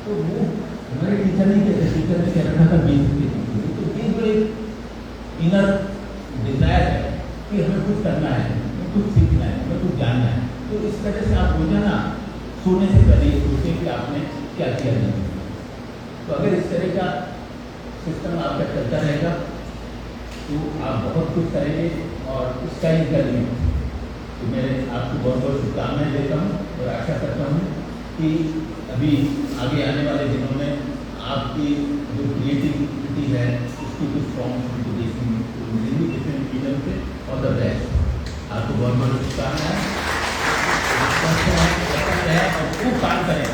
तो वो हमारे टीचर नहीं कहते, टीचर ने कह रखा था 20 तो 20 जो एक इनर डिजायर है कि हमें कुछ करना है, हमें कुछ सीखना है, हमें कुछ जानना है। तो इस तरह से आप रोजाना सोने से पहले ये सोचें कि आपने क्या किया नहीं। तो अगर इस तरह का सिस्टम आपका चलता रहेगा तो आप बहुत कुछ करेंगे और उसका ही करेंगे। तो मैं आपको बहुत बहुत शुभकामनाएं देता हूँ और आशा करता हूँ कि अभी आगे आने वाले दिनों में आपकी जो क्रिएटिविटी है उसकी कुछ फॉर्म मिलेंगी डिफरेंट मीडियम से। और द बेस्ट, आपको बहुत बहुत शुभकामनाएं। और खूब काम करें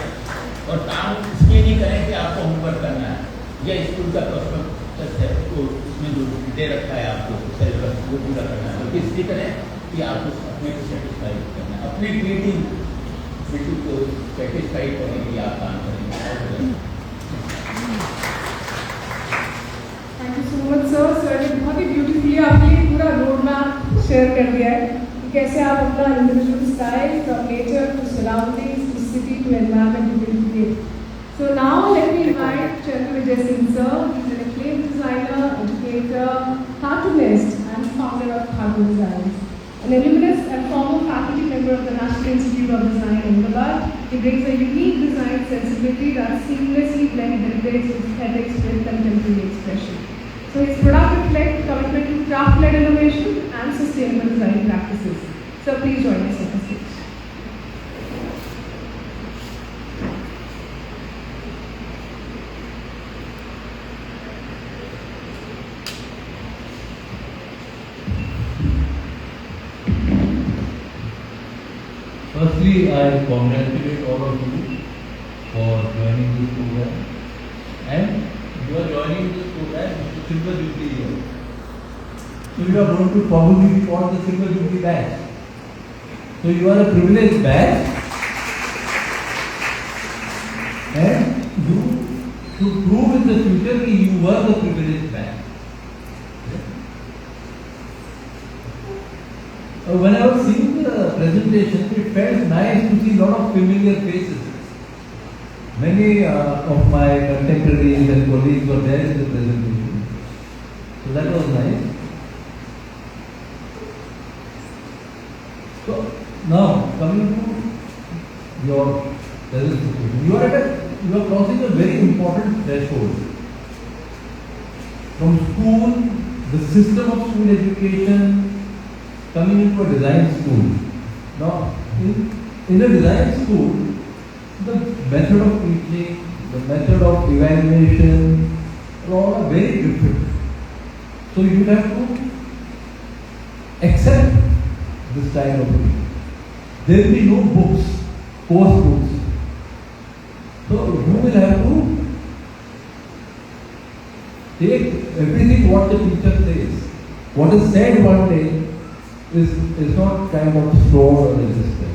और काम इसलिए नहीं करें कि आपको होमवर्क करना है या स्कूल का प्रोस्पेक्टस है तो उसमें जो दे रखा है आपको सिलेबस वो पूरा करना है, बल्कि इसलिए करें कि आपको अपने को सेटिस्फाई करना है, अपने क्रिएटिविटी को सेटिस्फाई करने के लिए आप काम करेंगे। Thank you so much sir. Sir ने बहुत ही ब्यूटीफुली आपने पूरा रोड मैप शेयर कर दिया है कि कैसे आप अपना individual style from nature to surroundings to city to environment will create. So now let me invite Chandru Vijay Singh sir. He's an acclaimed designer, educator, cartoonist and founder of Cartoon Designs. An alumnus and former faculty member of the National Institute of Design in Ahmedabad, he brings a unique design sensibility that seamlessly blends heritage, aesthetics with contemporary expression. So his product reflects commitment to craft-led innovation and sustainable design practices. So please join us on the stage. Firstly, I congratulate all of you for joining this program, and you are joining this program with Silver Jubilee year. So you are going to probably be called the Silver Jubilee batch. So you are a privileged batch, and you should prove in the future that you were the privileged batch. When I was seeing the presentation, it felt nice to see a lot of familiar faces. Many of my contemporaries and colleagues were there in the presentation. So that was nice. So now coming to your presentation, you are crossing a very important threshold. From school, the system of school education, coming into a design school. Now, in a design school, the method of teaching, the method of evaluation are all very different. So you have to accept this style of teaching. There will be no books, course books. So you will have to take everything what the teacher says. What is said one day is not kind of stored or resisted.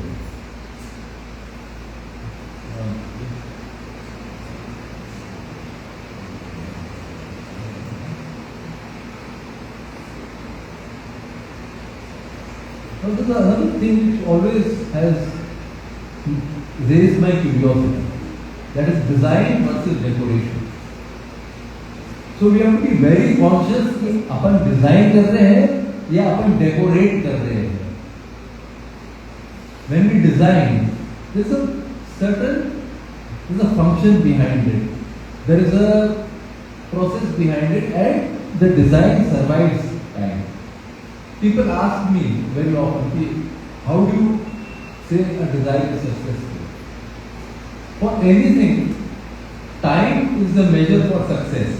Now there's another thing which always has raised my curiosity. That is design versus decoration. So we have to be very conscious कि अपन design कर रहे हैं या अपन decorate कर रहे हैं. When we design, there's a function behind it. There is a process behind it, and the design survives time. People ask me very often, how do you say a design is successful? For anything, time is the measure for success.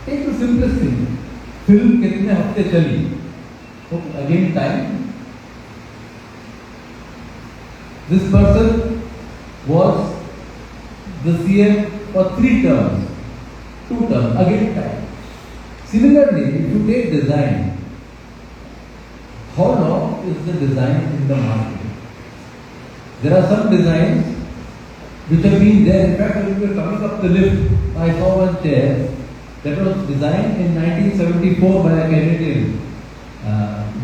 Take the simplest thing. Film कितने हफ्ते चली? तो again time. This person was the CM for 3 terms, 2 terms, again time. Similarly, if you take design, how long is the design in the market? There are some designs which have been there. In fact, when we were coming up the lift, I saw one chair that was designed in 1974 by a Canadian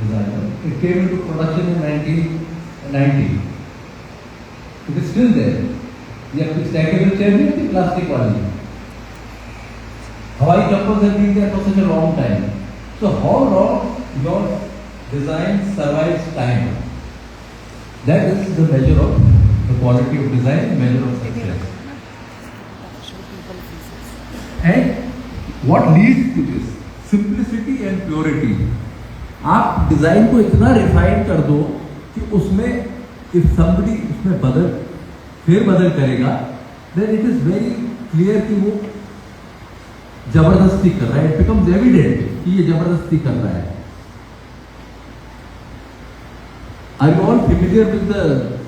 designer. It came into production in 1990. It is still there. ये आपकी stackable chair नहीं थी plastic वाली, हवाई चप्पल have been there for such a long time. So how long your design survives time? That is the measure of the quality of design, measure of success. And what leads to this? Simplicity and purity. आप design को इतना refine कर दो कि उसमें if somebody उसमें फेरबदल करेगा, then it is very clear कि वो जबरदस्ती कर रहा है. It becomes evident कि ये जबरदस्ती कर रहा है. Are you all familiar with the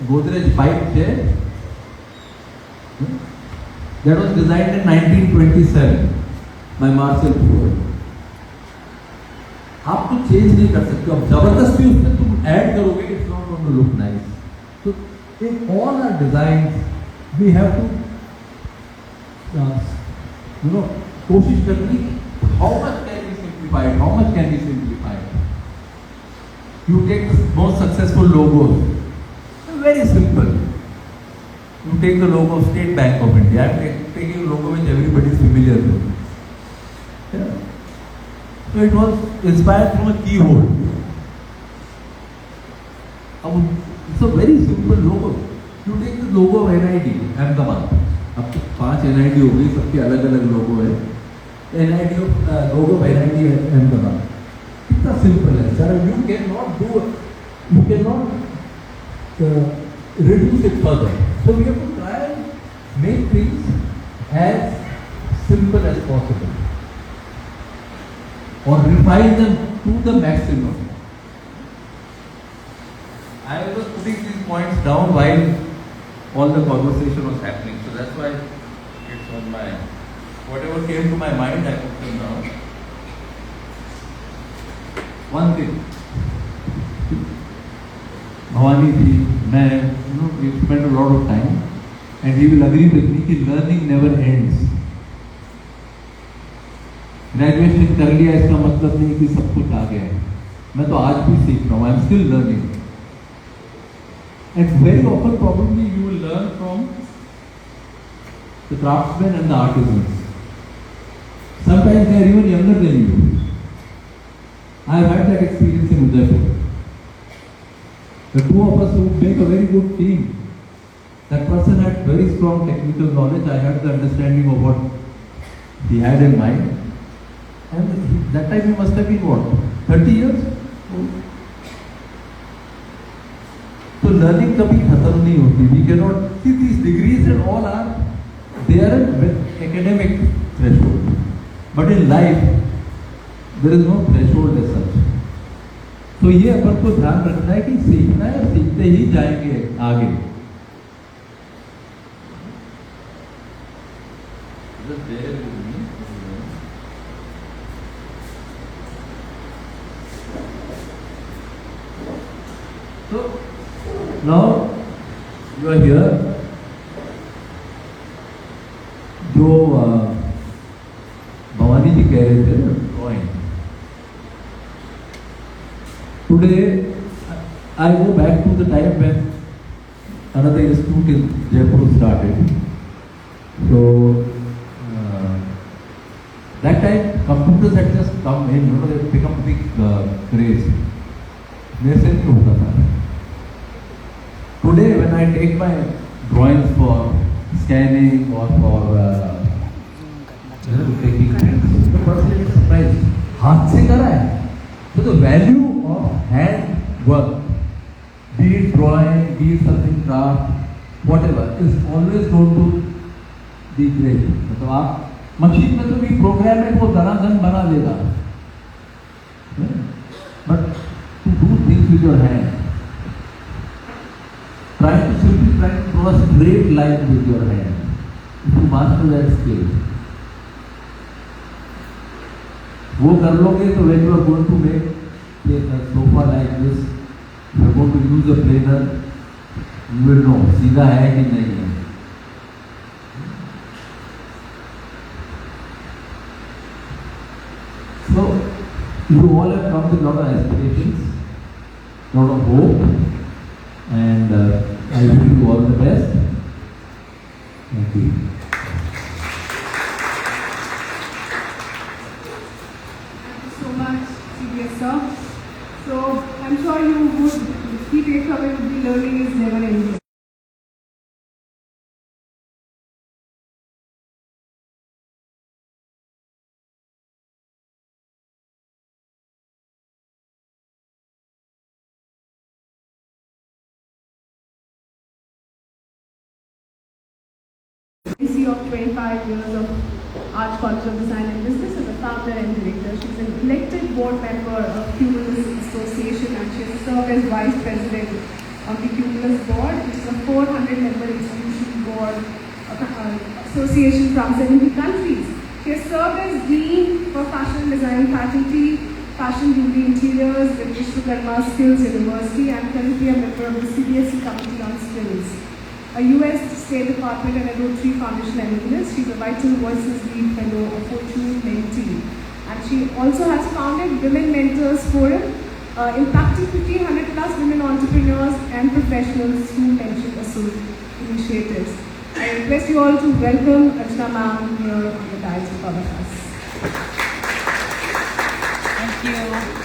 Godrej pipe chair? That was designed in 1927 by Marcel Proust. आप तो चेंज नहीं कर सकते, अब जबरदस्ती उसमें तुम ऐड करोगे, it's not going to look nice. So in all our designs we have to कोशिश करनी how much can be simplified, how much can be simplified. You take the most successful logos, very simple. You take the logo of State Bank of India. I am taking a logo which everybody is familiar with. Yeah. So it was inspired from a keyhole. It's a very simple logo. You take the logo of NID, Ahmedabad. अब तो 5 NID हो गई, सबके अलग अलग लोगो है. NID logo of NID Ahmedabad. कितना simple है sir. You cannot reduce it further. So we have to try and make things as simple as possible, or refine them to the maximum. I was putting these points down while all the conversation was happening, so that's why it's on my, whatever came to my mind I put them down. One thing, Bhavani ji, we spent a lot of time, and he will agree with me that learning never ends. Graduation कर लिया इसका मतलब नहीं कि सब कुछ आ गया है. मैं तो आज भी सीख रहा हूँ. I am still learning. And very often probably you will learn from the craftsmen and the artisans. Sometimes they are even younger than you. I have had that experience in Udaipur. The two of us would make a very good team. That person had very strong technical knowledge. I had the understanding of what he had in mind. And that time he must have been what? 30 years old. So learning कभी खत्म नहीं होती. We cannot see these degrees and all they are an academic threshold. But in life there is no threshold as such. तो ये अपन को ध्यान रखना है कि सीखना है, सीखते ही जाएंगे आगे. So now you are here. जो भवानी जी कह रहे थे ना, drawing. Today I go back to the time when another institute in Jaipur started. So that time computers had just come in, they had become big craze. मेरे से नहीं होता था. Today when I take my drawings for scanning or for taking prints, the person is surprised. हाथ से करा है. So the value of hand work, be it drawing, be it something craft, whatever, is always going to be great. मतलब आप machine में तो भी programme में वो धनाधन बना देगा, but to do things with your hand, try to simply try to draw a straight line with your hand. If you master that skill, वो कर लोगे तो when you are going to make a sofa like this, you are going to use a planer, you will know सीधा है कि नहीं है. So you all have come with a lot of aspirations, lot of hope, and I wish you all the best. Thank you. Thank you so much, CBS sir. So I'm sure you would, the key takeaway would be learning is never ending. Of 25 years of Arch College of Design and Business as a founder and director. She's an elected board member of Cumulus Association and she has served as vice president of the Cumulus board, which is a 400-member institution board of association from 70 countries. She has served as dean for fashion design faculty, fashion jewelry interiors with Vishwakarma Skills University and currently a member of the CBSE Committee on Skills. A US State Department and a Rotary Foundation alumnus. She's a Vital Voices Lead Fellow, a Fortune mentee. And she also has founded Women Mentors Forum, impacting 1,500 plus women entrepreneurs and professionals through mentorship initiatives. I request you all to welcome Archana ma'am here on the dais with all of us. Thank you.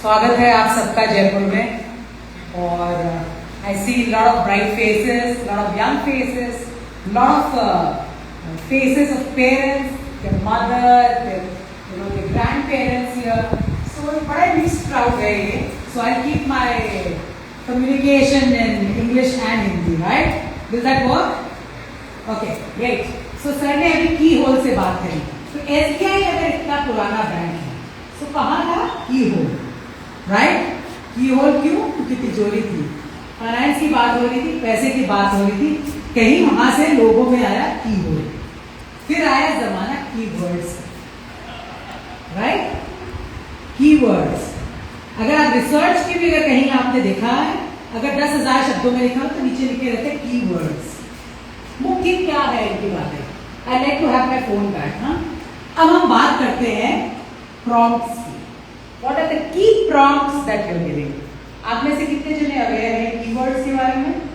स्वागत है आप सबका जयपुर में और I see lot of bright faces, lot of young faces, lot of faces of parents, their mother, their grandparents here. So बड़ा mixed crowd है ये. So I'll keep my communication in English and Hindi, right? Will that work? Okay, great. So sir ने अभी की whole से बात करी. तो SBI अगर इतना पुराना बैंक है, तो कहाँ था की होल? राइट की होल क्यों? क्योंकि तिजोरी थी, फाइनेंस की बात हो रही थी, पैसे की बात हो रही थी, कहीं वहां से लोगों में आया की होल, फिर आया जमाना कीवर्ड्स, राइट? कीवर्ड्स अगर आप रिसर्च की भी अगर कहीं आपने देखा है, अगर 10,000 शब्दों में लिखा हो तो नीचे लिखे रहते हैं कीवर्ड्स. मुख्य क्या है इनकी बातें? I like to have my phone back. हाँ, अब हम बात करते हैं प्रॉम्प्ट्स की. What are the key prompts that you're giving? आप में से कितने जने अवेयर हैं कीवर्ड्स के बारे में?